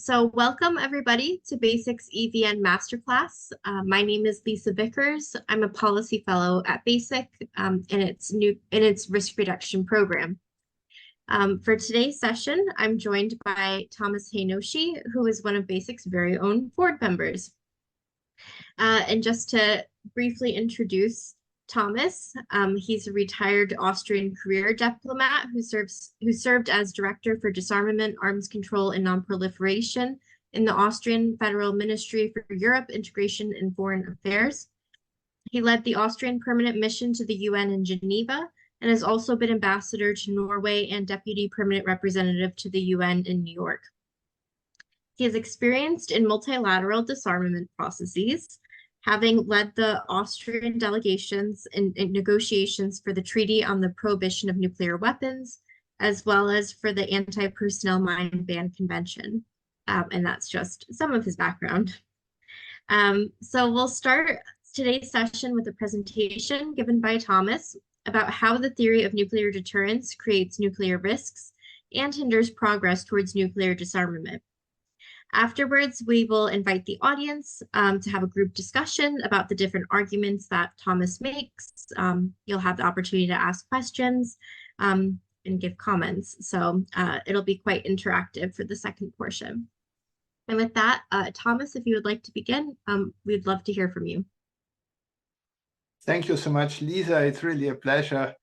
So welcome everybody to Basics EVN Masterclass. My name is Lisa Vickers. I'm a policy fellow at BASIC in its risk reduction program. For today's session, I'm joined by Thomas Hajnoczi, who is one of BASIC's very own board members. And just to briefly introduce Thomas, he's a retired Austrian career diplomat who served as Director for Disarmament, Arms Control, and Nonproliferation in the Austrian Federal Ministry for Europe, Integration, and Foreign Affairs. He led the Austrian permanent mission to the UN in Geneva and has also been ambassador to Norway and deputy permanent representative to the UN in New York. He is experienced in multilateral disarmament processes, having led the Austrian delegations in negotiations for the Treaty on the Prohibition of Nuclear Weapons, as well as for the Anti-Personnel Mine Ban Convention. And that's just some of his background. So we'll start today's session with a presentation given by Thomas about how the theory of nuclear deterrence creates nuclear risks and hinders progress towards nuclear disarmament. Afterwards, we will invite the audience to have a group discussion about the different arguments that Thomas makes. You'll have the opportunity to ask questions and give comments. So it'll be quite interactive for the second portion. And with that, Thomas, if you would like to begin, we'd love to hear from you. Thank you so much, Lisa. It's really a pleasure,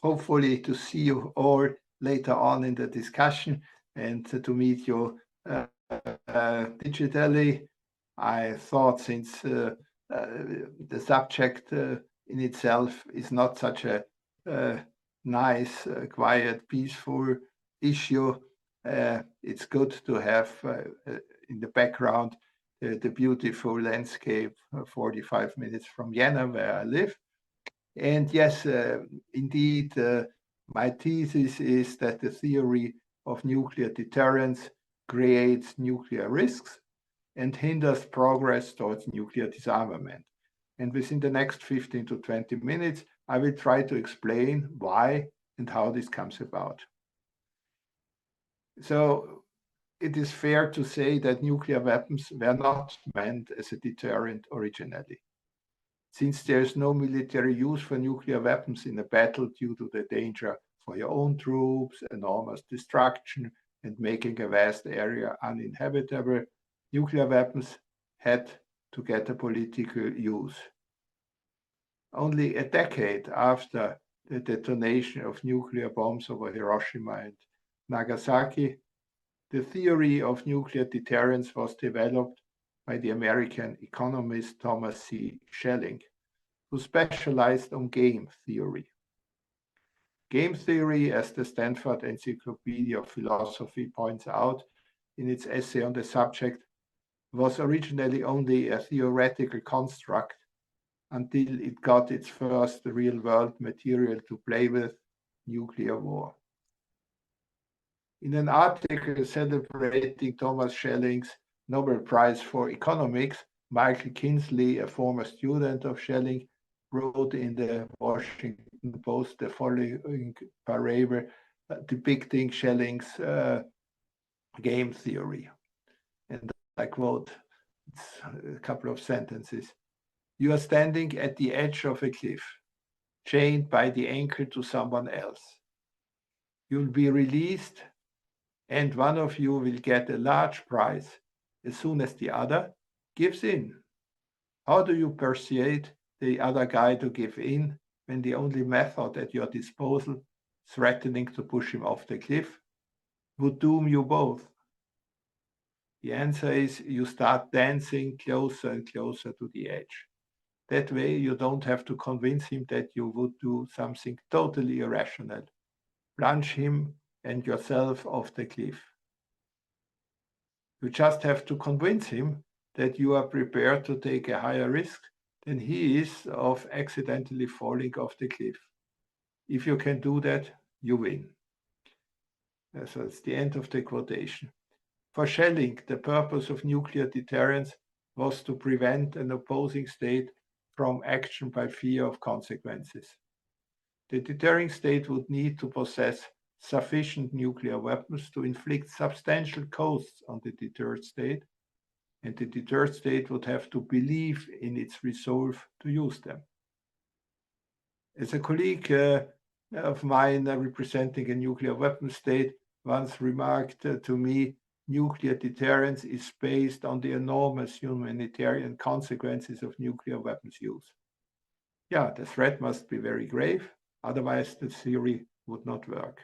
hopefully, to see you all later on in the discussion and to meet you digitally. I thought since the subject in itself is not such a nice, quiet, peaceful issue, it's good to have in the background the beautiful landscape 45 minutes from Vienna, where I live. And yes, indeed, my thesis is that the theory of nuclear deterrence creates nuclear risks and hinders progress towards nuclear disarmament. And within the next 15 to 20 minutes, I will try to explain why and how this comes about. So it is fair to say that nuclear weapons were not meant as a deterrent originally. Since there is no military use for nuclear weapons in a battle due to the danger for your own troops, enormous destruction, and making a vast area uninhabitable, nuclear weapons had to get a political use. Only a decade after the detonation of nuclear bombs over Hiroshima and Nagasaki, the theory of nuclear deterrence was developed by the American economist Thomas C. Schelling, who specialized on game theory. Game theory, as the Stanford Encyclopedia of Philosophy points out in its essay on the subject, was originally only a theoretical construct until it got its first real-world material to play with, nuclear war. In an article celebrating Thomas Schelling's Nobel Prize for Economics, Michael Kinsley, a former student of Schelling, wrote in the Washington Post the following parable depicting Schelling's game theory. And I quote, it's a couple of sentences. You are standing at the edge of a cliff, chained by the ankle to someone else. You'll be released, and one of you will get a large prize as soon as the other gives in. How do you persuade the other guy to give in when the only method at your disposal, threatening to push him off the cliff, would doom you both? The answer is you start dancing closer and closer to the edge. That way you don't have to convince him that you would do something totally irrational. Plunge him and yourself off the cliff. You just have to convince him that you are prepared to take a higher risk than he is of accidentally falling off the cliff. If you can do that, you win. So it's the end of the quotation. For Schelling, the purpose of nuclear deterrence was to prevent an opposing state from action by fear of consequences. The deterring state would need to possess sufficient nuclear weapons to inflict substantial costs on the deterred state, and the deterred state would have to believe in its resolve to use them. As a colleague of mine representing a nuclear weapon state once remarked to me, nuclear deterrence is based on the enormous humanitarian consequences of nuclear weapons use. Yeah, the threat must be very grave, otherwise the theory would not work.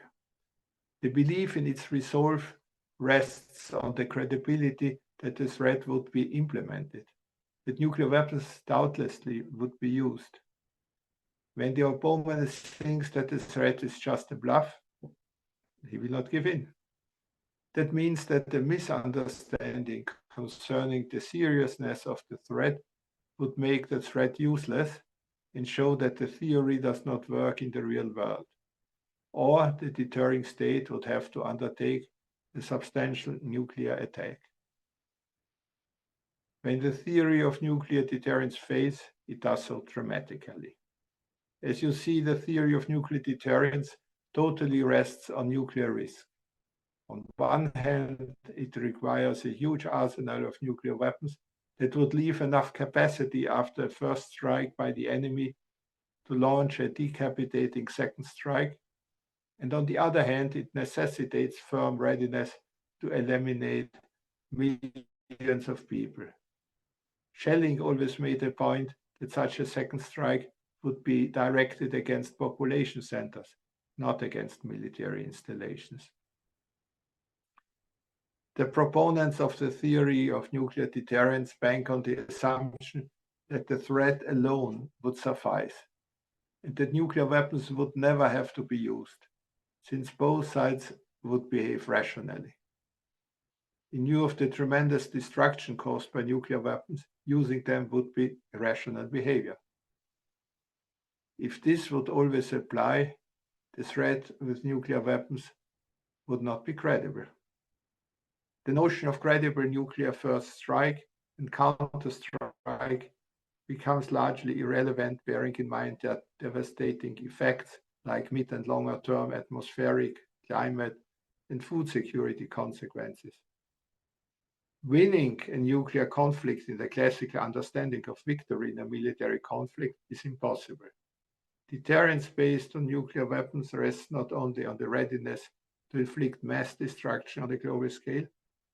The belief in its resolve rests on the credibility that the threat would be implemented, that nuclear weapons doubtlessly would be used. When the opponent thinks that the threat is just a bluff, he will not give in. That means that the misunderstanding concerning the seriousness of the threat would make the threat useless and show that the theory does not work in the real world. Or the deterring state would have to undertake a substantial nuclear attack. When the theory of nuclear deterrence fails, it does so dramatically. As you see, the theory of nuclear deterrence totally rests on nuclear risk. On one hand, it requires a huge arsenal of nuclear weapons that would leave enough capacity after a first strike by the enemy to launch a decapitating second strike. And on the other hand, it necessitates firm readiness to eliminate millions of people. Schelling always made a point that such a second strike would be directed against population centers, not against military installations. The proponents of the theory of nuclear deterrence bank on the assumption that the threat alone would suffice, and that nuclear weapons would never have to be used, since both sides would behave rationally. In view of the tremendous destruction caused by nuclear weapons, using them would be irrational behavior. If this would always apply, the threat with nuclear weapons would not be credible. The notion of credible nuclear first strike and counter-strike becomes largely irrelevant, bearing in mind that devastating effects like mid and longer-term atmospheric, climate, and food security consequences. Winning a nuclear conflict in the classical understanding of victory in a military conflict is impossible. Deterrence based on nuclear weapons rests not only on the readiness to inflict mass destruction on a global scale,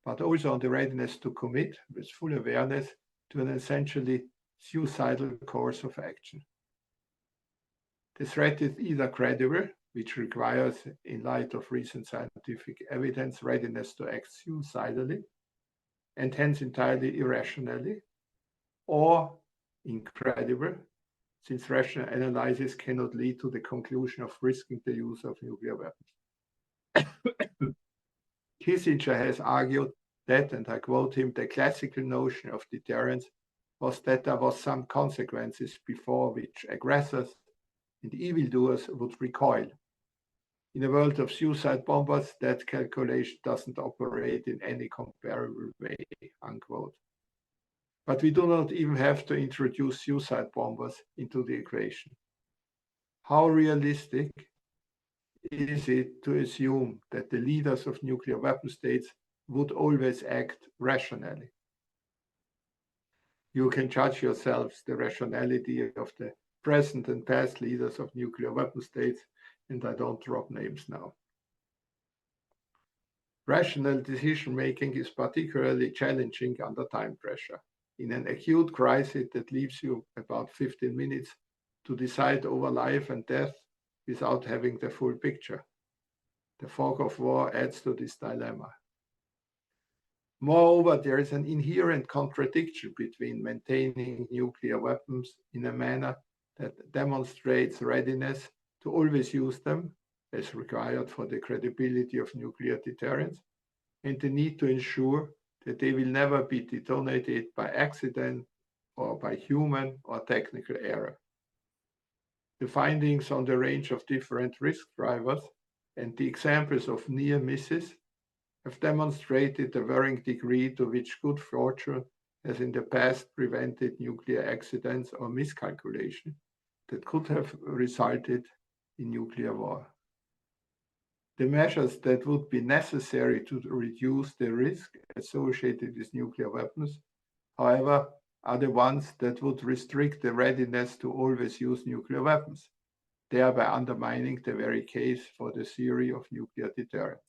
but also on the readiness to commit, with full awareness, to an essentially suicidal course of action. The threat is either credible, which requires, in light of recent scientific evidence, readiness to act suicidally, and hence entirely irrationally, or incredible, since rational analysis cannot lead to the conclusion of risking the use of nuclear weapons. Kissinger has argued that, and I quote him, the classical notion of deterrence was that there was some consequences before which aggressors and evildoers would recoil. In a world of suicide bombers, that calculation doesn't operate in any comparable way, unquote. But we do not even have to introduce suicide bombers into the equation. How realistic is it to assume that the leaders of nuclear weapon states would always act rationally? You can judge yourselves the rationality of the present and past leaders of nuclear weapon states, and I don't drop names now. Rational decision-making is particularly challenging under time pressure. In an acute crisis that leaves you about 15 minutes to decide over life and death without having the full picture. The fog of war adds to this dilemma. Moreover, there is an inherent contradiction between maintaining nuclear weapons in a manner that demonstrates readiness to always use them, as required for the credibility of nuclear deterrence, and the need to ensure that they will never be detonated by accident or by human or technical error. The findings on the range of different risk drivers and the examples of near misses have demonstrated the varying degree to which good fortune has in the past prevented nuclear accidents or miscalculation that could have resulted in nuclear war. The measures that would be necessary to reduce the risk associated with nuclear weapons, however, are the ones that would restrict the readiness to always use nuclear weapons, thereby undermining the very case for the theory of nuclear deterrence.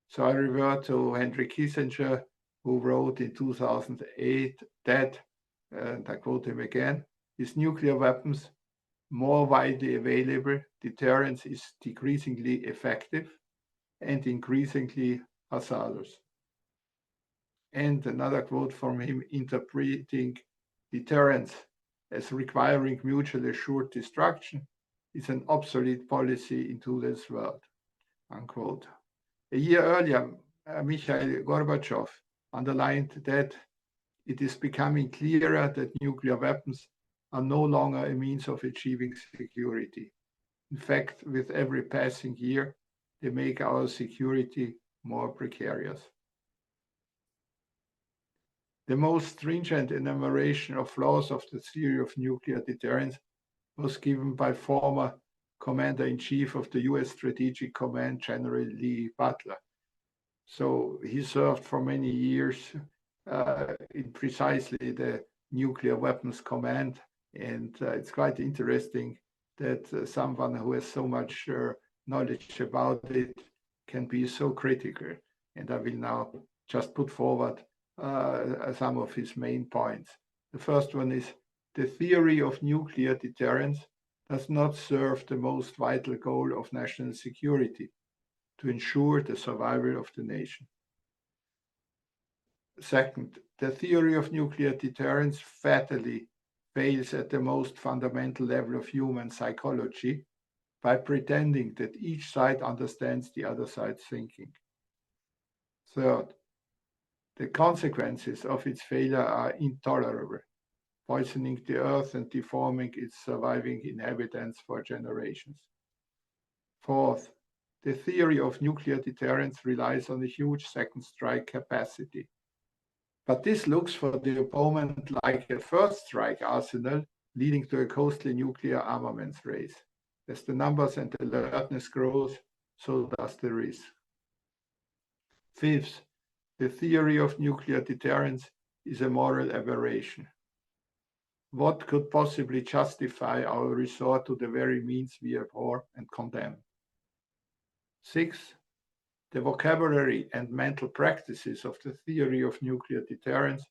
So I revert to Henry Kissinger, who wrote in 2008 that, and I quote him again, with nuclear weapons more widely available, deterrence is decreasingly effective and increasingly hazardous. And another quote from him, interpreting deterrence as requiring mutually assured destruction is an obsolete policy in today's world, unquote. A year earlier, Mikhail Gorbachev underlined that it is becoming clearer that nuclear weapons are no longer a means of achieving security. In fact, with every passing year, they make our security more precarious. The most stringent enumeration of flaws of the theory of nuclear deterrence was given by former Commander-in-Chief of the US Strategic Command, General Lee Butler. So he served for many years in precisely the Nuclear Weapons Command. And it's quite interesting that someone who has so much knowledge about it can be so critical. And I will now just put forward some of his main points. The first one is the theory of nuclear deterrence does not serve the most vital goal of national security, to ensure the survival of the nation. Second, the theory of nuclear deterrence fatally fails at the most fundamental level of human psychology by pretending that each side understands the other side's thinking. Third, the consequences of its failure are intolerable, poisoning the earth and deforming its surviving inhabitants for generations. Fourth, the theory of nuclear deterrence relies on a huge second strike capacity. But this looks for the opponent like a first strike arsenal, leading to a costly nuclear armaments race. As the numbers and alertness grows, so does the risk. Fifth, the theory of nuclear deterrence is a moral aberration. What could possibly justify our resort to the very means we abhor and condemn? Sixth, the vocabulary and mental practices of the theory of nuclear deterrence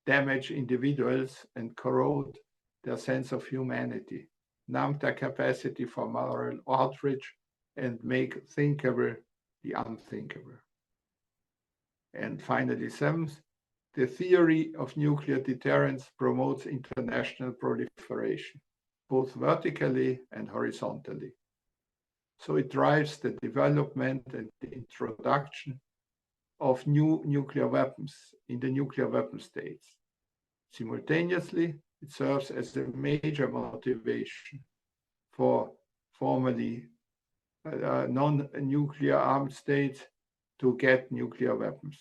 damage individuals and corrode their sense of humanity, numb their capacity for moral outrage, and make thinkable the unthinkable. And finally, seventh, the theory of nuclear deterrence promotes international proliferation, both vertically and horizontally. So it drives the development and the introduction of new nuclear weapons in the nuclear weapon states. Simultaneously, it serves as a major motivation for formerly non-nuclear armed states to get nuclear weapons.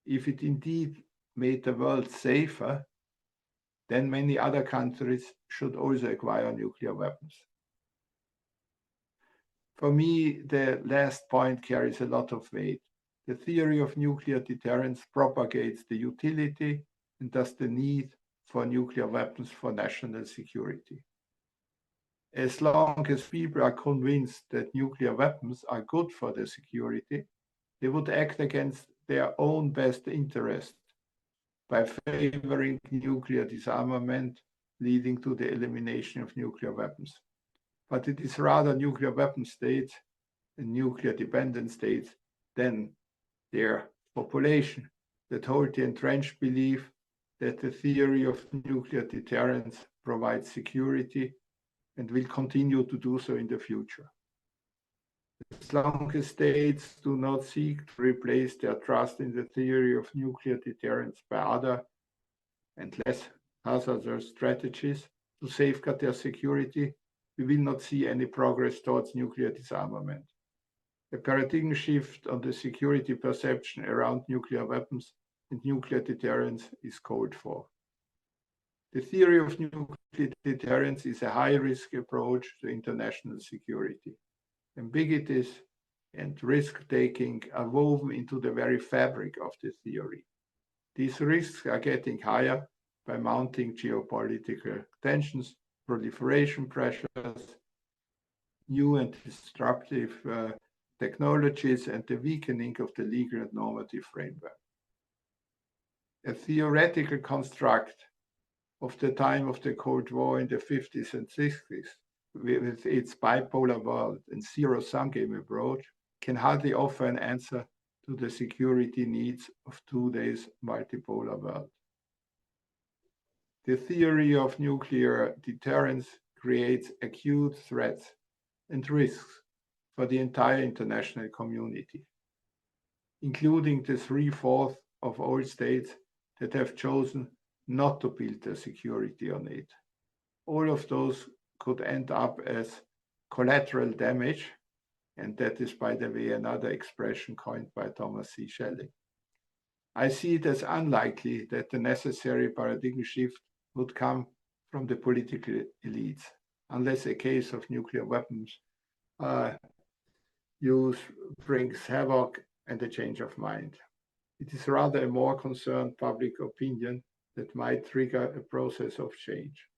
If it indeed made the world safer, then many other countries should also acquire nuclear weapons. For me, the last point carries a lot of weight. The theory of nuclear deterrence propagates the utility and thus the need for nuclear weapons for national security. As long as people are convinced that nuclear weapons are good for their security, they would act against their own best interest by favoring nuclear disarmament, leading to the elimination of nuclear weapons. But it is rather nuclear weapon states and nuclear dependent states than their population that hold the entrenched belief that the theory of nuclear deterrence provides security and will continue to do so in the future. As long as states do not seek to replace their trust in the theory of nuclear deterrence by other and less hazardous strategies to safeguard their security, we will not see any progress towards nuclear disarmament. A paradigm shift on the security perception around nuclear weapons and nuclear deterrence is called for. The theory of nuclear deterrence is a high-risk approach to international security. ambiguities, and risk-taking are woven into the very fabric of the theory. These risks are getting higher by mounting geopolitical tensions, proliferation pressures, new and disruptive technologies, and the weakening of the legal and normative framework. A theoretical construct of the time of the Cold War in the 50s and 60s, with its bipolar world and zero-sum game approach, can hardly offer an answer to the security needs of today's multipolar world. The theory of nuclear deterrence creates acute threats and risks for the entire international community, including the 3/4 of all states that have chosen not to build their security on it. All of those could end up as collateral damage, and that is, by the way, another expression coined by Thomas C. Schelling. I see it as unlikely that the necessary paradigm shift would come from the political elites, unless a case of nuclear weapons use brings havoc and a change of mind. It is rather a more concerned public opinion that might trigger a process of change.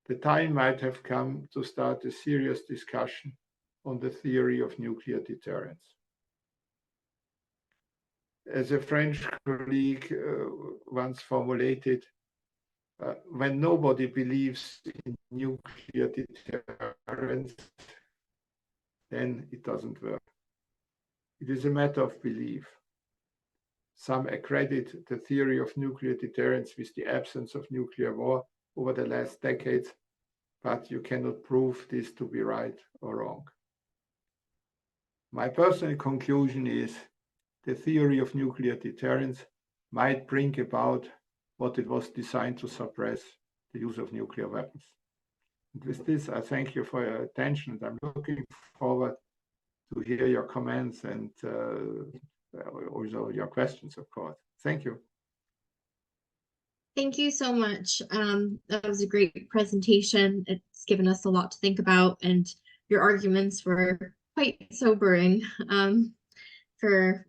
The time might have come to start a serious discussion on the theory of nuclear deterrence. As a French colleague once formulated, when nobody believes in nuclear deterrence, then it doesn't work. It is a matter of belief. Some accredit the theory of nuclear deterrence with the absence of nuclear war over the last decades, but you cannot prove this to be right or wrong. My personal conclusion is the theory of nuclear deterrence might bring about what it was designed to suppress, the use of nuclear weapons. And with this, I thank you for your attention, and I'm looking forward to hear your comments and also your questions, of course. Thank you. Thank you so much. That was a great presentation. It's given us a lot to think about, and your arguments were quite sobering for,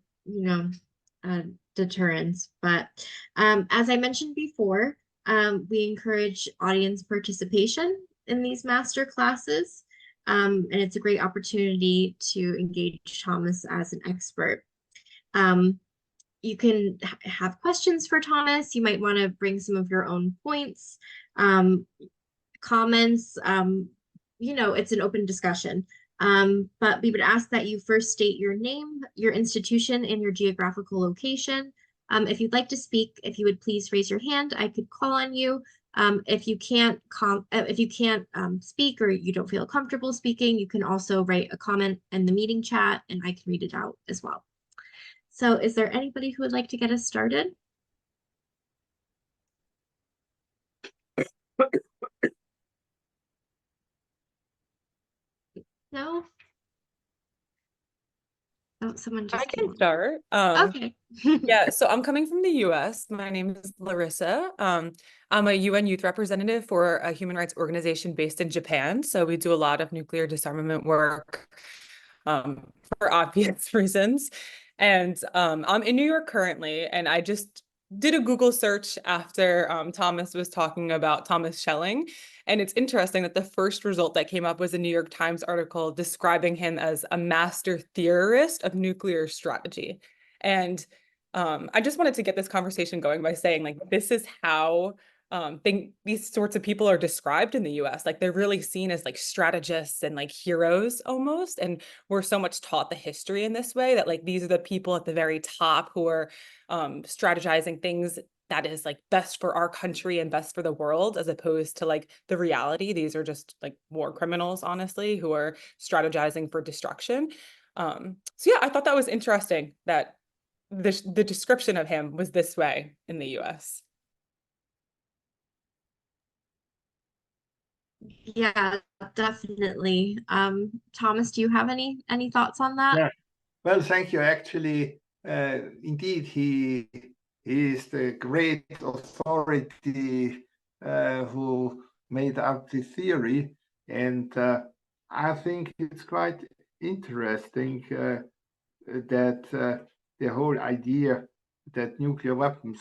deterrence. But as I mentioned before, we encourage audience participation in these master classes, and it's a great opportunity to engage Thomas as an expert. You can have questions for Thomas. You might want to bring some of your own points, comments. It's an open discussion. But we would ask that you first state your name, your institution, and your geographical location. If you'd like to speak, if you would please raise your hand, I could call on you. If you can't speak, or you don't feel comfortable speaking, you can also write a comment in the meeting chat and I can read it out as well. So is there anybody who would like to get us started? No? Oh, someone just I came can on. start. Okay. Yeah, so I'm coming from the US. My name is Larissa. I'm a UN youth representative for a human rights organization based in Japan. So we do a lot of nuclear disarmament work for obvious reasons. And I'm in New York currently, and I just did a Google search after Thomas was talking about Thomas Schelling. And it's interesting that the first result that came up was a New York Times article describing him as a master theorist of nuclear strategy. And I just wanted to get this conversation going by saying, like, this is how these sorts of people are described in the US. Like, they're really seen as like strategists and like heroes almost. And we're so much taught the history in this way that like these are the people at the very top who are strategizing things that is like best for our country and best for the world, as opposed to like the reality. These are just like war criminals, honestly, who are strategizing for destruction. So yeah, I thought that was interesting that the description of him was this way in the US. Yeah, definitely. Thomas, do you have any thoughts on that? Yeah. Well, thank you. Actually, indeed, he is the great authority who made up the theory, and I think it's quite interesting that the whole idea that nuclear weapons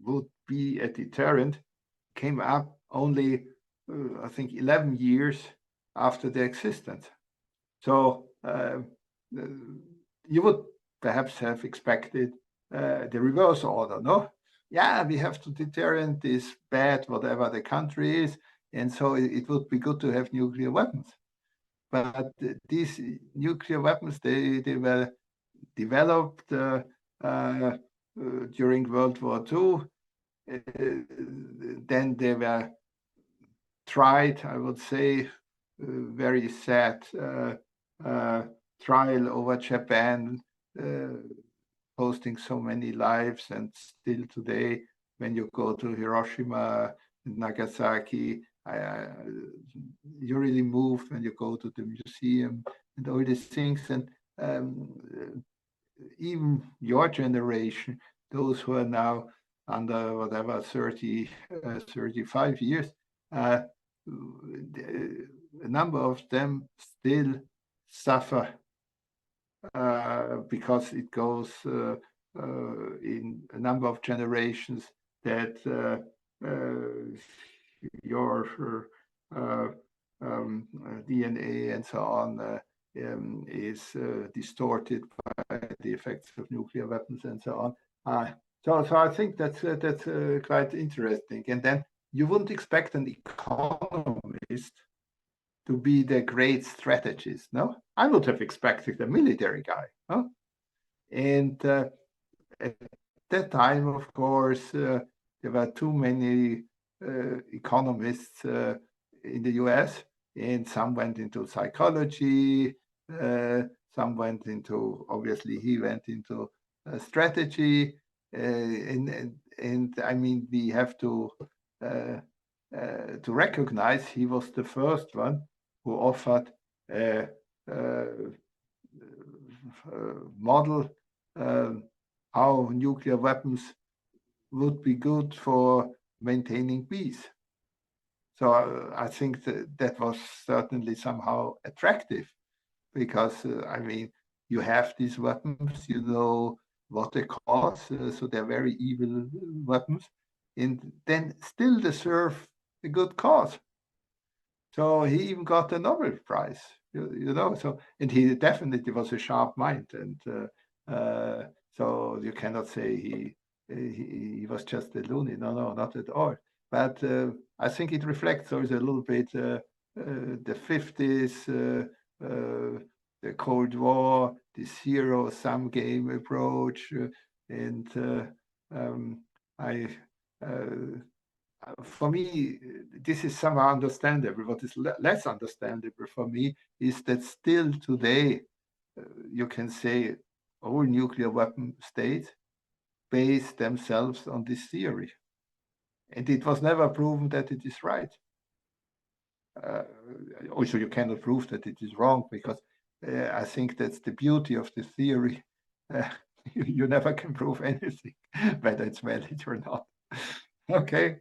would be a deterrent came up only, I think, 11 years after their existence. So you would perhaps have expected the reverse order, no? Yeah, we have to deterrent this bad, whatever the country is, and so it would be good to have nuclear weapons. But these nuclear weapons, they were developed during World War II. Then they were tried, I would say, very sad trial over Japan, costing so many lives. And still today, when you go to Hiroshima and Nagasaki, you're really moved when you go to the museum and all these things. And even your generation, those who are now under whatever 30, 35 years, a number of them still suffer because it goes in a number of generations that your DNA and so on is distorted by the effects of nuclear weapons and so on. So I think that's quite interesting. And then you wouldn't expect an economist to be the great strategist, no? I would have expected a military guy, no? And at that time, of course, there were too many economists in the US, and some went into psychology, some went into, obviously, he went into strategy. And I mean, we have to recognize he was the first one who offered a model how nuclear weapons would be good for maintaining peace. So I think that was certainly somehow attractive because, I mean, you have these weapons, you know what they cause, so they're very evil weapons, and then still they serve a good cause. So he even got the Nobel Prize, you know. So, and he definitely was a sharp mind, and so you cannot say he was just a loony. No, not at all. But I think it reflects also a little bit the 50s, the Cold War, the zero-sum game approach, and for me, this is somehow understandable. What is less understandable for me is that still today, you can say all nuclear weapon states base themselves on this theory. And it was never proven that it is right. Also, you cannot prove that it is wrong because I think that's the beauty of the theory. You never can prove anything, whether it's valid or not. Okay.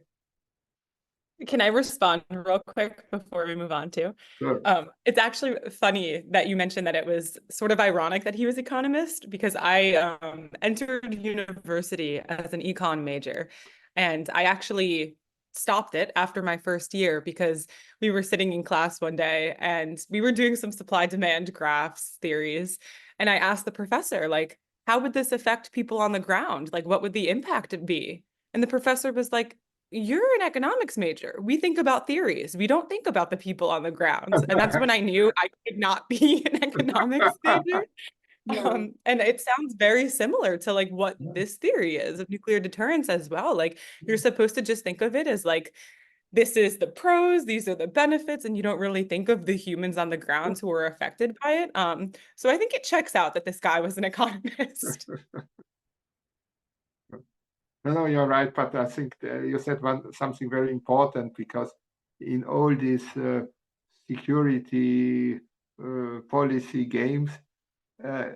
Can I respond real quick before we move on to? Sure. It's actually funny that you mentioned that it was sort of ironic that he was economist because I entered university as an econ major, and I actually stopped it after my first year because we were sitting in class one day and we were doing some supply demand graphs theories, and I asked the professor, like, how would this affect people on the ground? Like, what would the impact be? And the professor was like, you're an economics major. We think about theories. We don't think about the people on the ground. And that's when I knew I could not be an economics major. And it sounds very similar to like what this theory is of nuclear deterrence as well. Like you're supposed to just think of it as like, this is the pros, these are the benefits, and you don't really think of the humans on the ground who are affected by it. So I think it checks out that this guy was an economist. No, you're right, but I think you said something very important because in all these security policy games, the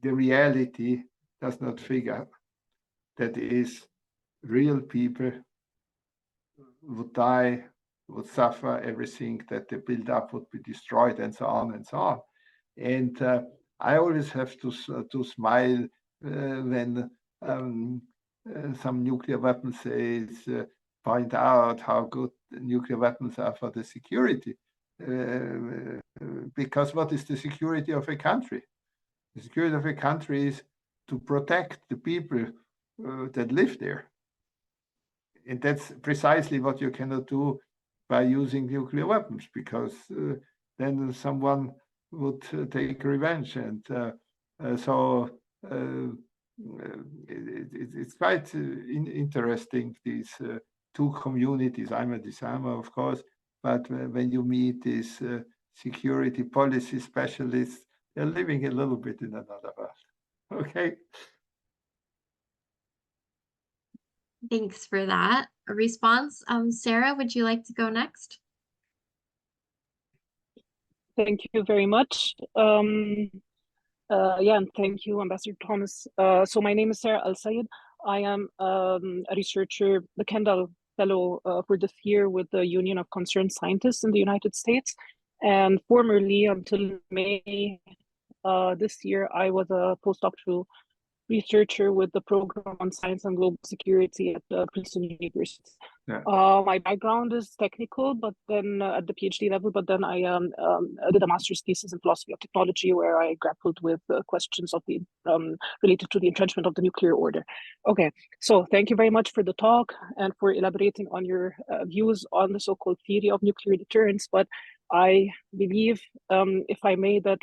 reality does not figure. That is, real people would die would suffer, everything that they build up would be destroyed, and so on and so on. And I always have to smile when some nuclear weapons point out how good nuclear weapons are for the security. Because what is the security of a country? The security of a country is to protect the people that live there. And that's precisely what you cannot do by using nuclear weapons, because then someone would take revenge. And so it's quite interesting, these two communities. I'm a disarmer, of course, but when you meet these security policy specialists, they're living a little bit in another world. Okay. Thanks for that response. Sarah, would you like to go next? Thank you very much. Yeah, and thank you, Ambassador Thomas. So my name is Sarah Al-Sayed. I am a researcher, the Kendall Fellow for this year with the Union of Concerned Scientists in the United States. And formerly, until May this year, I was a postdoctoral researcher with the program on science and global security at Princeton University. Yeah. My background is technical, but then at the PhD level, but then I did a master's thesis in philosophy of technology, where I grappled with questions of the related to the entrenchment of the nuclear order. Okay, so thank you very much for the talk and for elaborating on your views on the so-called theory of nuclear deterrence. But I believe, if I may, that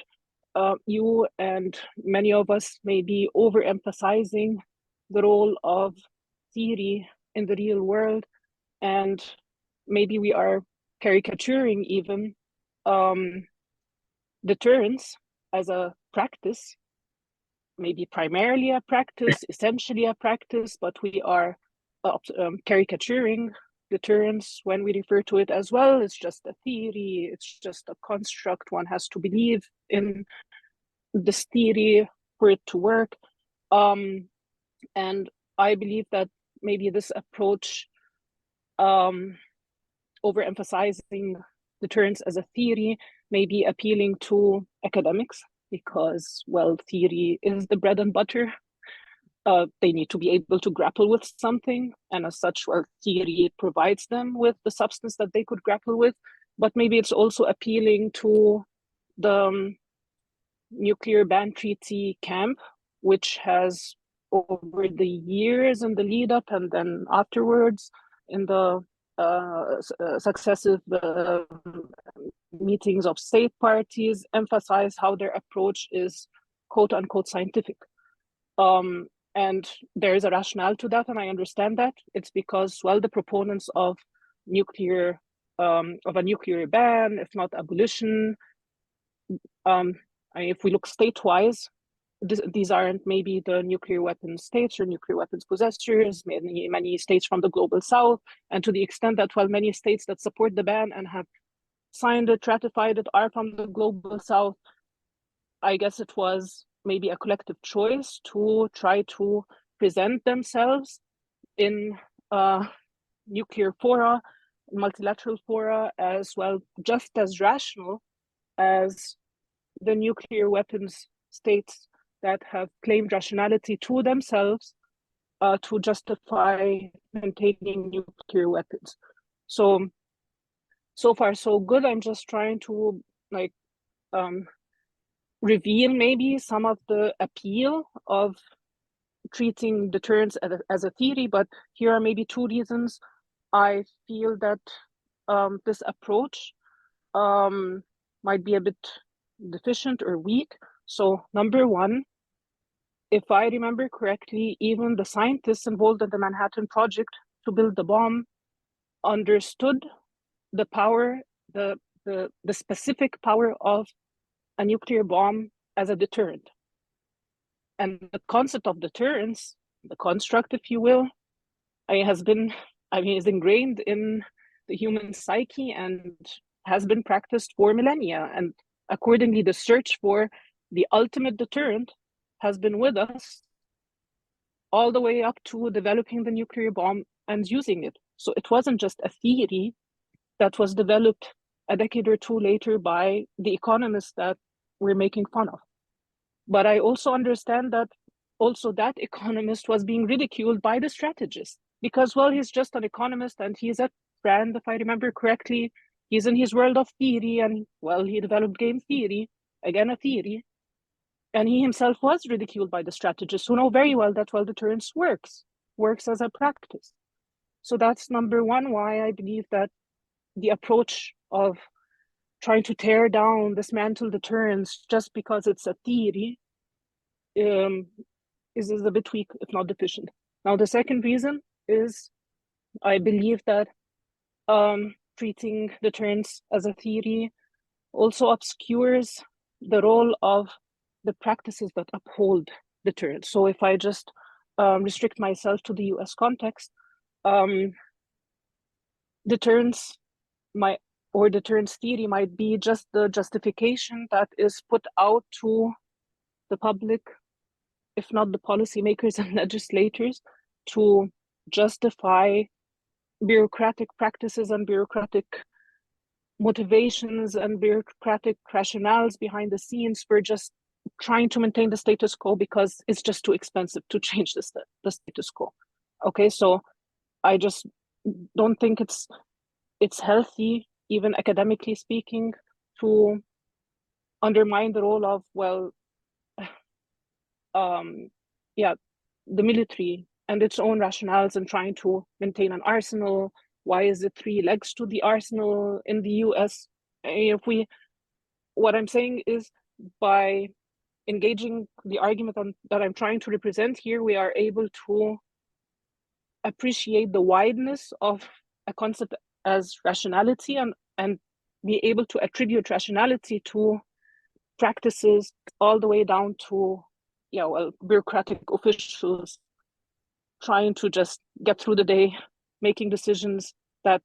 you and many of us may be overemphasizing the role of theory in the real world, and maybe we are caricaturing even deterrence as a practice, maybe primarily a practice, essentially a practice, but we are caricaturing deterrence when we refer to it as, well, it's just a theory, it's just a construct, one has to believe in this theory for it to work. And I believe that maybe this approach, overemphasizing deterrence as a theory, may be appealing to academics, because, well, theory is the bread and butter. They need to be able to grapple with something, and as such, well, theory provides them with the substance that they could grapple with. But maybe it's also appealing to the nuclear ban treaty camp, which has, over the years and the lead up and then afterwards, in the successive meetings of state parties, emphasize how their approach is quote unquote scientific. And there is a rationale to that, and I understand that. It's because, well, the proponents of nuclear of a nuclear ban, if not abolition, if we look state-wise, these aren't maybe the nuclear weapons states or nuclear weapons possessors, many states from the global south. And to the extent that, well, many states that support the ban and have signed it, ratified it, are from the global south, I guess it was maybe a collective choice to try to present themselves in nuclear fora, multilateral fora, as, well, just as rational as the nuclear weapons states that have claimed rationality to themselves to justify maintaining nuclear weapons. So far so good. I'm just trying to reveal maybe some of the appeal of treating deterrence as a theory, but here are maybe two reasons I feel that this approach might be a bit deficient or weak. So number one, if I remember correctly, even the scientists involved in the Manhattan Project to build the bomb understood the power, the specific power of a nuclear bomb as a deterrent. And the concept of deterrence, the construct, if you will, is ingrained in the human psyche and has been practiced for millennia. And accordingly, the search for the ultimate deterrent has been with us all the way up to developing the nuclear bomb and using it. So it wasn't just a theory that was developed a decade or two later by the economists that we're making fun of. But I also understand that also that economist was being ridiculed by the strategist because, well, he's just an economist and he's a friend, if I remember correctly. He's in his world of theory and, well, he developed game theory, again, a theory. And he himself was ridiculed by the strategists who know very well that, well, deterrence works as a practice. So that's number one, why I believe that the approach of trying to tear down, dismantle deterrence just because it's a theory is a bit weak, if not deficient. Now, the second reason is I believe that treating deterrence as a theory also obscures the role of the practices that uphold deterrence. So if I just restrict myself to the US context, deterrence theory might be just the justification that is put out to the public, if not the policymakers and legislators, to justify bureaucratic practices and bureaucratic motivations and bureaucratic rationales behind the scenes for just trying to maintain the status quo because it's just too expensive to change the status quo. Okay, so I just don't think it's healthy, even academically speaking, to undermine the role of, well, the military and its own rationales in trying to maintain an arsenal. Why is it 3 legs to the arsenal in the US? What I'm saying is, by engaging the argument that I'm trying to represent here, we are able to appreciate the wideness of a concept as rationality and be able to attribute rationality to practices all the way down to bureaucratic officials trying to just get through the day, making decisions that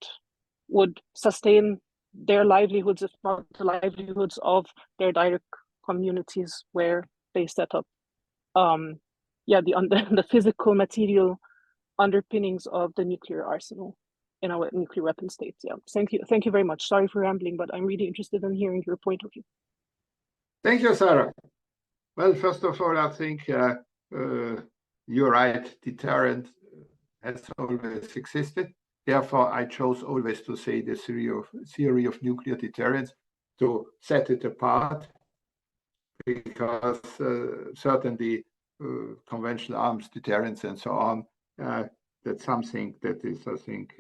would sustain their livelihoods, if not the livelihoods of their direct communities where they set up the physical material underpinnings of the nuclear arsenal in our nuclear weapon states. Yeah, thank you very much. Sorry for rambling, but I'm really interested in hearing your point of view. Thank you, Sarah. Well, first of all, I think you're right. Deterrent has always existed. Therefore, I chose always to say the theory of nuclear deterrence to set it apart, because certainly conventional arms deterrence and so on, that's something that is, I think,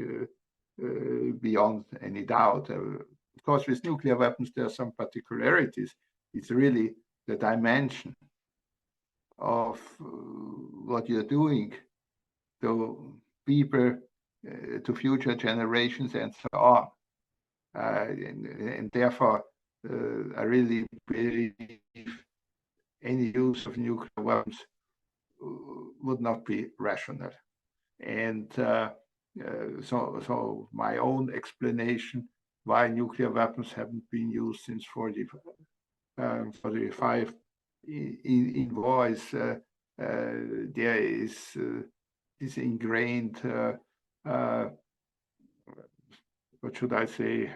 beyond any doubt. Of course, with nuclear weapons, there are some particularities. It's really the dimension of what you're doing to people, to future generations, and so on. And therefore, I really believe any use of nuclear weapons would not be rational. And so my own explanation why nuclear weapons haven't been used since 45 in war is there is this ingrained, what should I say,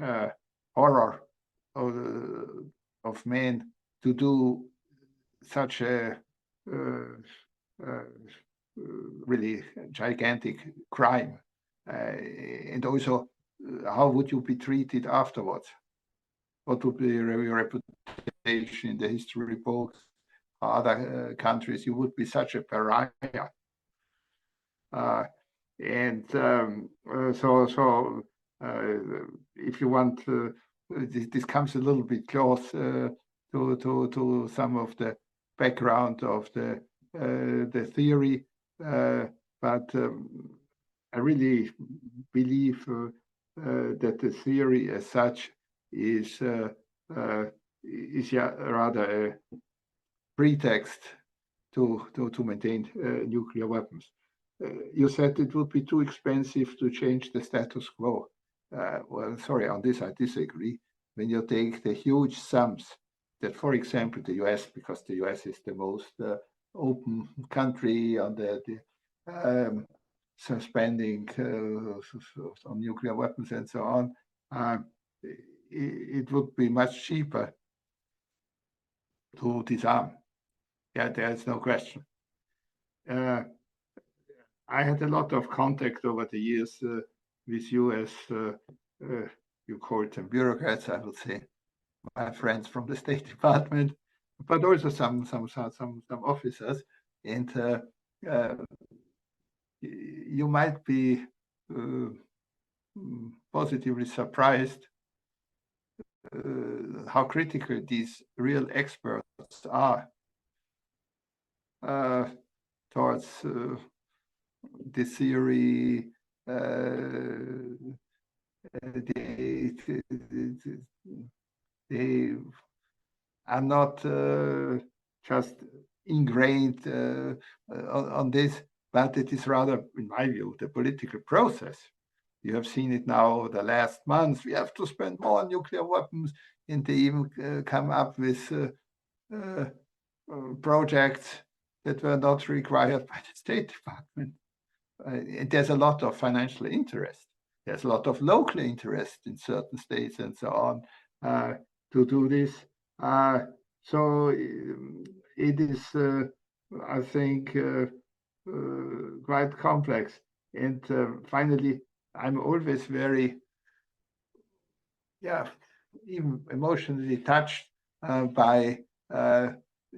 horror of men to do such a really gigantic crime. And also, how would you be treated afterwards? What would be your reputation in the history books? Other countries, you would be such a pariah. If you want, this comes a little bit close to some of the background of the theory, but I really believe that the theory as such is rather a pretext to maintain nuclear weapons. You said it would be too expensive to change the status quo. Well, sorry, on this I disagree. When you take the huge sums that, for example, the US, because the US is the most open country on the spending on nuclear weapons and so on, it would be much cheaper to disarm. Yeah, there's no question. I had a lot of contact over the years with you as you call them bureaucrats, I would say, my friends from the State Department, but also some officers, and you might be positively surprised how critical these real experts are towards the theory. They are not just ingrained on this, but it is rather, in my view, the political process. You have seen it now the last months. We have to spend more on nuclear weapons, and they even come up with projects that were not required by the State Department. There's a lot of financial interest. There's a lot of local interest in certain states and so on to do this. So it is, I think, quite complex. And finally, I'm always very, even emotionally touched by the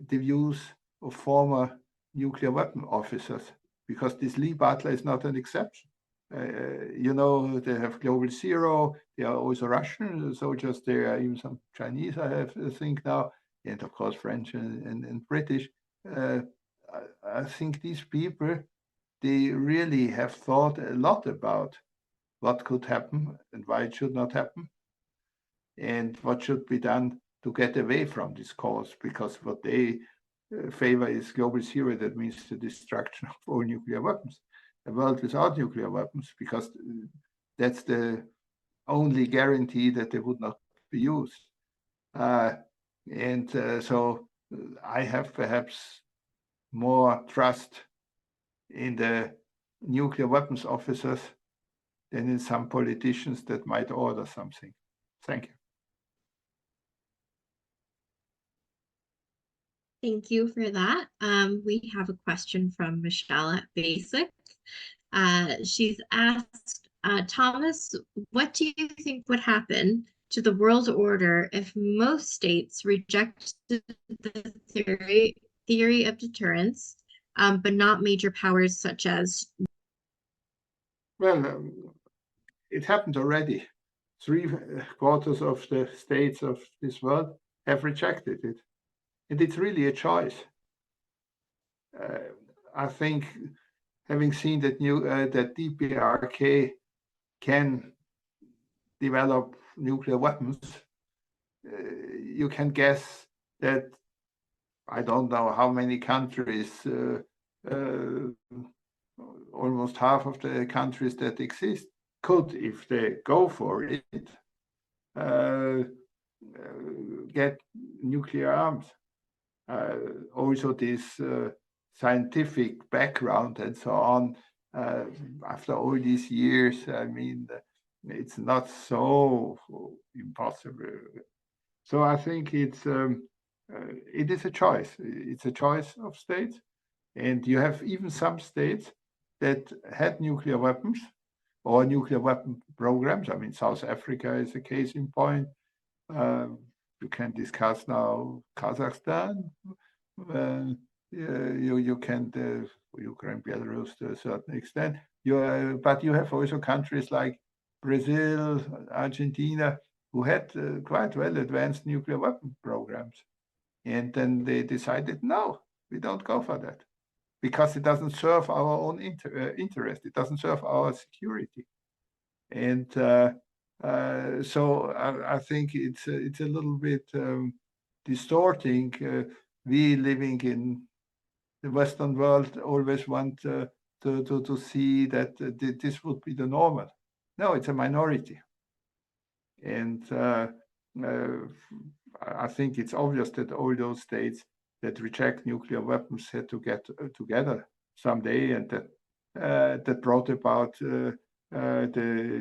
views of former nuclear weapon officers, because this Lee Butler is not an exception. You know, they have Global Zero. There are also Russian soldiers. There are even some Chinese, I think now, and of course French and British. I think these people, they really have thought a lot about what could happen and why it should not happen, and what should be done to get away from this cause, because what they favor is Global Zero. That means the destruction of all nuclear weapons, a world without nuclear weapons, because that's the only guarantee that they would not be used. So I have perhaps more trust in the nuclear weapons officers than in some politicians that might order something. Thank you. Thank you for that. We have a question from Michelle at Basic. She's asked, Thomas, what do you think would happen to the world order if most states rejected the theory of deterrence, but not major powers such as? Well, it happened already. 3/4 of the states of this world have rejected it. And it's really a choice. I think, having seen that that DPRK can develop nuclear weapons, you can guess that I don't know how many countries, almost half of the countries that exist, could, if they go for it, get nuclear arms. Also this scientific background and so on, after all these years, I mean, it's not so impossible. So I think it is a choice. It's a choice of states. And you have even some states that had nuclear weapons or nuclear weapon programs. I mean, South Africa is a case in point. You can discuss now Kazakhstan. You can Ukraine, Belarus to a certain extent. But you have also countries like Brazil, Argentina, who had quite well advanced nuclear weapon programs. And then they decided, no, we don't go for that, because it doesn't serve our own interest. It doesn't serve our security. And so I think it's a little bit distorting. We living in the Western world always want to see that this would be the normal. No, it's a minority. And I think it's obvious that all those states that reject nuclear weapons had to get together someday, and that brought about the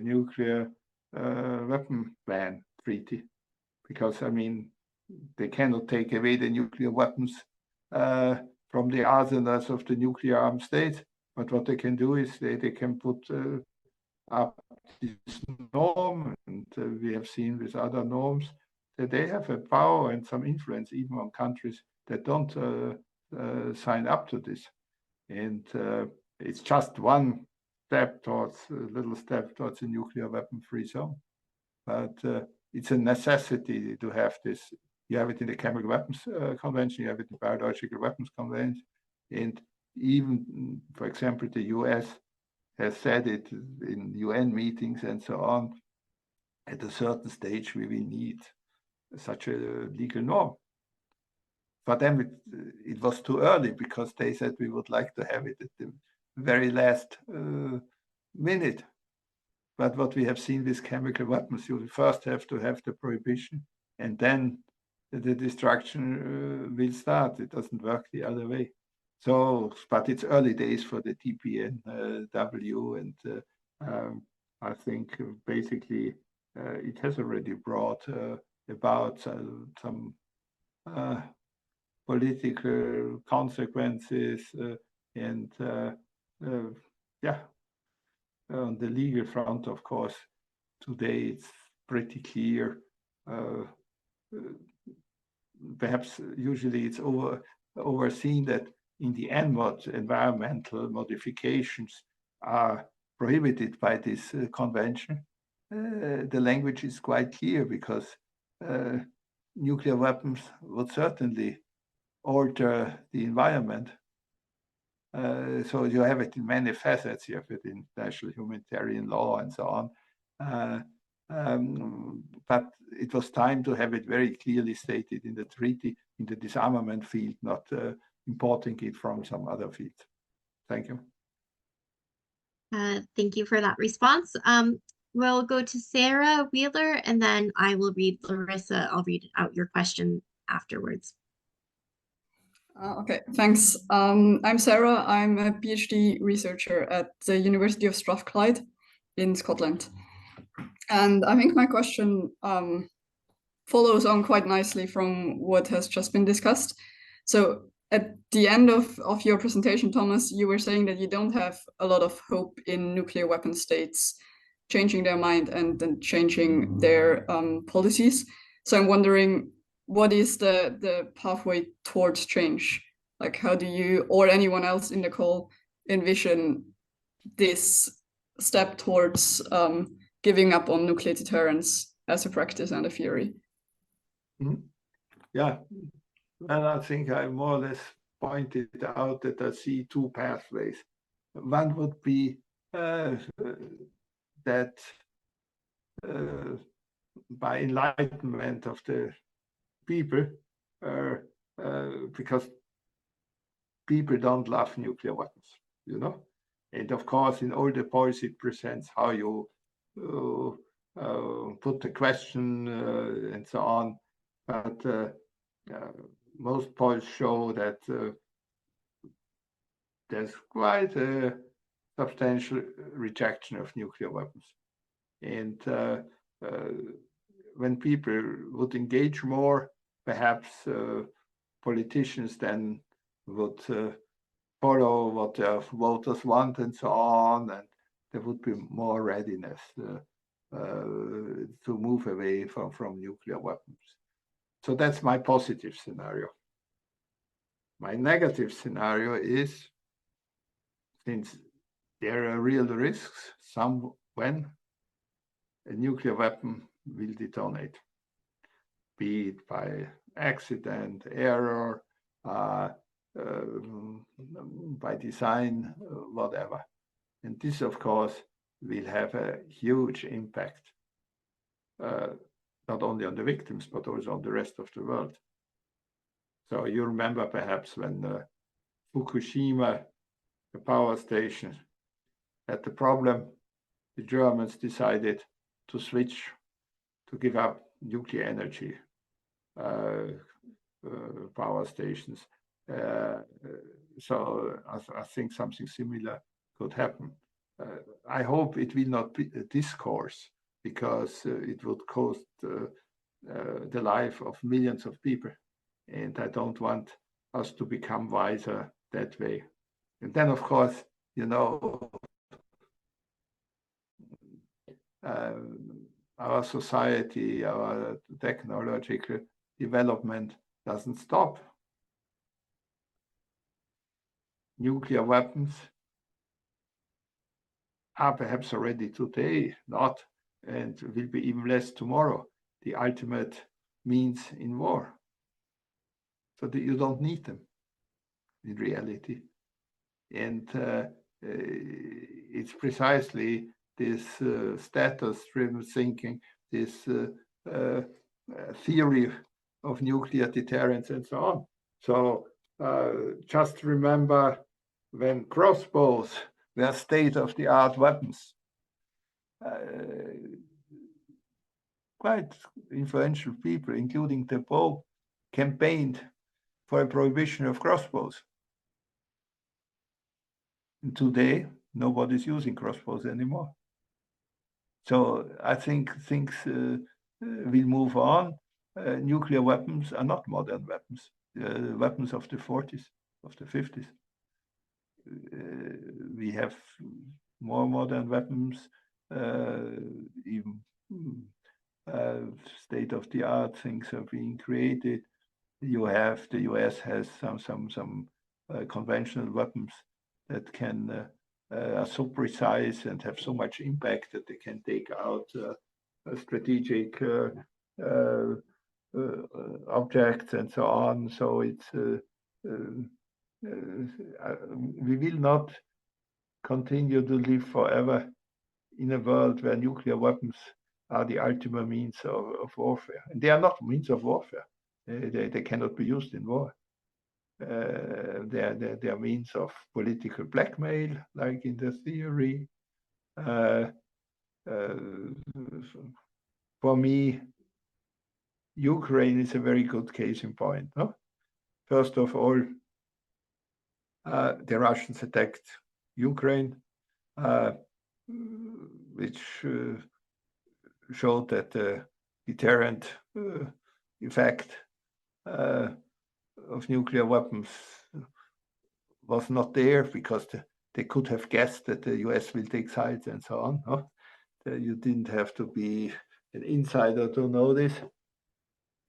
nuclear weapon ban treaty, because I mean they cannot take away the nuclear weapons from the arsenals of the nuclear armed states. But what they can do is they can put up this norm, and we have seen with other norms that they have a power and some influence even on countries that don't sign up to this. And it's just one step towards a little step towards a nuclear weapon-free zone. But it's a necessity to have this. You have it in the Chemical Weapons Convention, you have it in the Biological Weapons Convention, and even, for example, the US has said it in UN meetings and so on. At a certain stage, we will need such a legal norm. For them, it was too early because they said we would like to have it at the very last minute. But what we have seen with chemical weapons, you first have to have the prohibition, and then the destruction will start. It doesn't work the other way. So, but it's early days for the TPNW, and I think basically it has already brought about some political consequences, and yeah, on the legal front, of course, today it's pretty clear. Perhaps usually it's overseen that in the end, what environmental modifications are prohibited by this convention. The language is quite clear, because nuclear weapons would certainly alter the environment. So you have it in many facets. You have it in international humanitarian law and so on. But it was time to have it very clearly stated in the treaty, in the disarmament field, not importing it from some other field. Thank you. Thank you for that response. We'll go to Sarah Wheeler, and then I will read Larissa. I'll read out your question afterwards. Okay, thanks. I'm Sarah. I'm a PhD researcher at the University of Strathclyde in Scotland. And I think my question follows on quite nicely from what has just been discussed. So at the end of your presentation, Thomas, you were saying that you don't have a lot of hope in nuclear weapon states changing their mind and then changing their policies. So I'm wondering, what is the pathway towards change? Like, how do you or anyone else in the call envision this step towards giving up on nuclear deterrence as a practice and a theory? Mm-hmm. Yeah, well, I think I more or less pointed out that I see two pathways. One would be that by enlightenment of the people, because people don't love nuclear weapons, you know. And of course, in all the policy it presents how you put the question and so on. But most polls show that there's quite a substantial rejection of nuclear weapons. And when people would engage more, perhaps politicians then would follow what their voters want and so on, and there would be more readiness to move away from nuclear weapons. So that's my positive scenario. My negative scenario is, since there are real risks, when a nuclear weapon will detonate, be it by accident, error, by design, whatever. And this, of course, will have a huge impact, not only on the victims, but also on the rest of the world. So you remember perhaps when Fukushima, the power station, had the problem, the Germans decided to switch, to give up nuclear energy power stations. So I think something similar could happen. I hope it will not be a discourse because it would cost the life of millions of people. And I don't want us to become wiser that way. And then, of course, you know, our society, our technological development doesn't stop. Nuclear weapons are perhaps already today not, and will be even less tomorrow, the ultimate means in war. So that you don't need them in reality. And it's precisely this status-driven thinking, this theory of nuclear deterrence and so on. So just remember when crossbows were state-of-the-art weapons, quite influential people, including the Pope, campaigned for a prohibition of crossbows. And today, nobody's using crossbows anymore. So I think things will move on. Nuclear weapons are not modern weapons. Weapons of the 40s, of the 50s. We have more modern weapons, even state-of-the-art things are being created. The US has some conventional weapons that can are so precise and have so much impact that they can take out strategic objects and so on. So it's we will not continue to live forever in a world where nuclear weapons are the ultimate means of warfare. And they are not means of warfare. They cannot be used in war. They are means of political blackmail, like in the theory. For me, Ukraine is a very good case in point. No? First of all, the Russians attacked Ukraine, which showed that the deterrent effect of nuclear weapons was not there, because they could have guessed that the US will take sides and so on. Huh? You didn't have to be an insider to know this.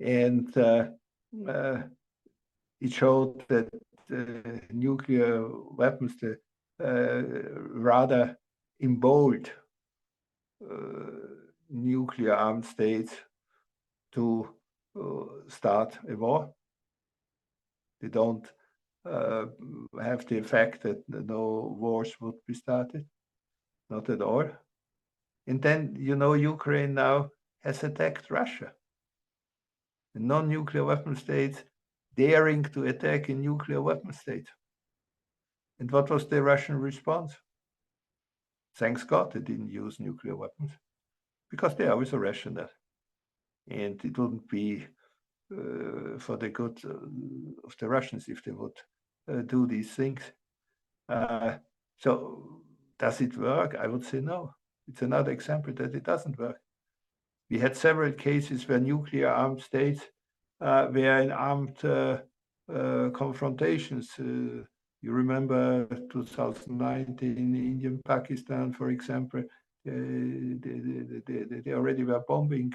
And it showed that nuclear weapons rather emboldened nuclear armed states to start a war. They don't have the effect that no wars would be started, not at all. And then, you know, Ukraine now has attacked Russia. A non-nuclear weapon states daring to attack a nuclear weapon state. And what was the Russian response? Thanks God they didn't use nuclear weapons, because they are always rational. And it wouldn't be for the good of the Russians if they would do these things. So does it work? I would say no. It's another example that it doesn't work. We had several cases where nuclear armed states were in armed confrontations. You remember 2019 in India and Pakistan, for example, they already were bombing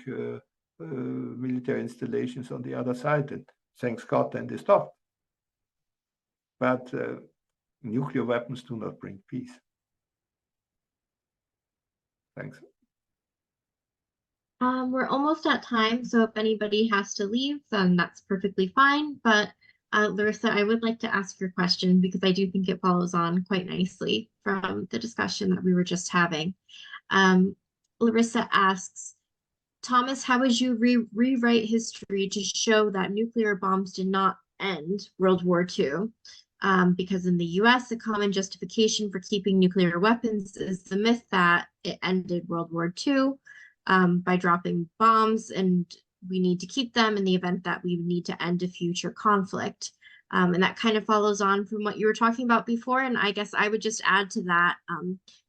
military installations on the other side, and thanks God then they stopped. But nuclear weapons do not bring peace. Thanks. We're almost at time, so if anybody has to leave, then that's perfectly fine. But Larissa, I would like to ask your question, because I do think it follows on quite nicely from the discussion that we were just having. Larissa asks, Thomas, how would you rewrite history to show that nuclear bombs did not end World War II? Because in the US, a common justification for keeping nuclear weapons is the myth that it ended World War II by dropping bombs, and we need to keep them in the event that we need to end a future conflict. And that kind of follows on from what you were talking about before. And I guess I would just add to that,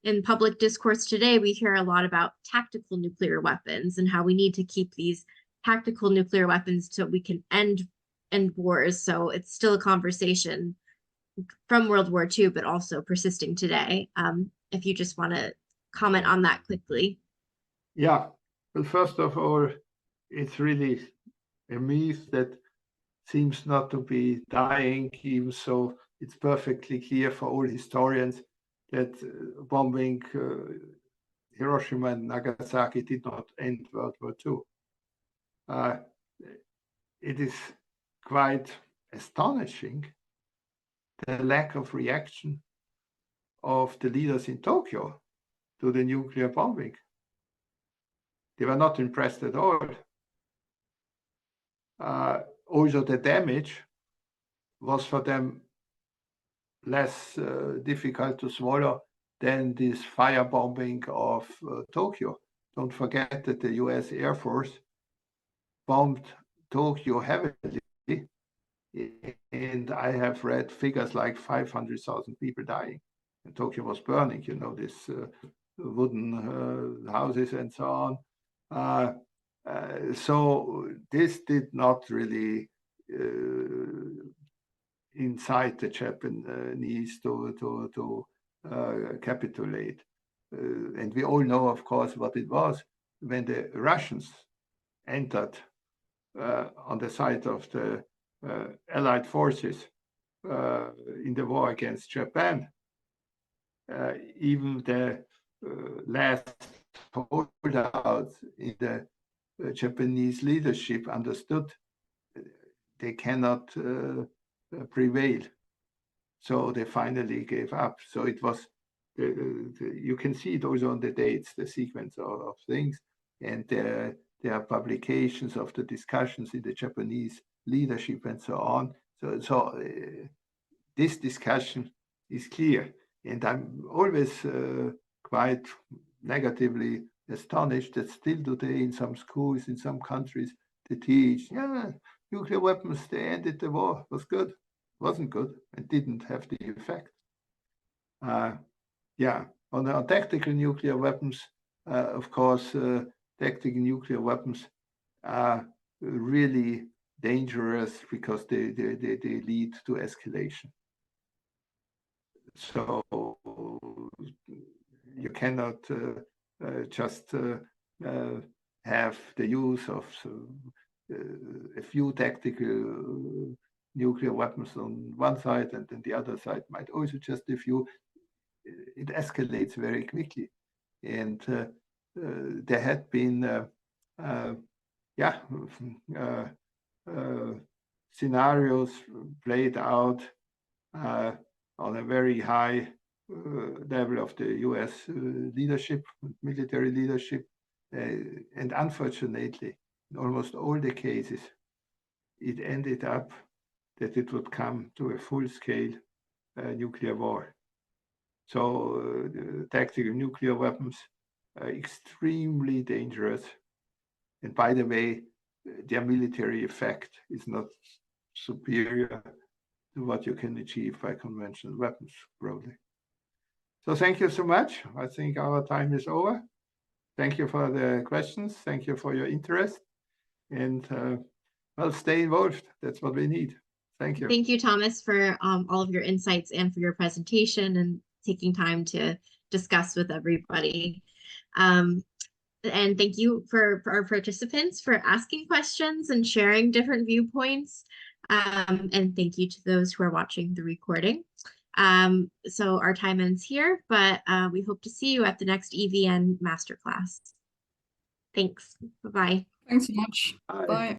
in public discourse today, we hear a lot about tactical nuclear weapons and how we need to keep these tactical nuclear weapons so we can end wars. So it's still a conversation from World War II, but also persisting today. If you just want to comment on that quickly. Yeah, well, first of all, it's really a myth that seems not to be dying, even so it's perfectly clear for all historians that bombing Hiroshima and Nagasaki did not end World War II. It is quite astonishing the lack of reaction of the leaders in Tokyo to the nuclear bombing. They were not impressed at all. Also, the damage was for them less difficult to swallow than this firebombing of Tokyo. Don't forget that the US Air Force bombed Tokyo heavily, and I have read figures like 500,000 people dying. And Tokyo was burning, you know, this wooden houses and so on. So this did not really incite the Japanese to capitulate. And we all know, of course, what it was when the Russians entered on the side of the Allied forces in the war against Japan. Even the last holdouts in the Japanese leadership understood they cannot prevail. So they finally gave up. So it was, you can see it also on the dates, the sequence of things. And there are publications of the discussions in the Japanese leadership and so on. So this discussion is clear. And I'm always quite negatively astonished that still today in some schools, in some countries, they teach, yeah, nuclear weapons, they ended the war, was good. Wasn't good and didn't have the effect. Yeah, on tactical nuclear weapons, of course, tactical nuclear weapons are really dangerous because they lead to escalation. So you cannot just have the use of a few tactical nuclear weapons on one side, and then the other side might also just a few. It escalates very quickly. And there had been scenarios played out on a very high level of the US leadership, military leadership. And unfortunately, in almost all the cases, it ended up that it would come to a full-scale nuclear war. So tactical nuclear weapons are extremely dangerous. And by the way, their military effect is not superior to what you can achieve by conventional weapons broadly. So thank you so much. I think our time is over. Thank you for the questions. Thank you for your interest. And well, stay involved. That's what we need. Thank you. Thank you, Thomas, for all of your insights and for your presentation and taking time to discuss with everybody. And thank you for our participants for asking questions and sharing different viewpoints. And thank you to those who are watching the recording. So our time ends here, but we hope to see you at the next EVN Masterclass. Thanks. Bye-bye. Thanks so much. Bye. Bye.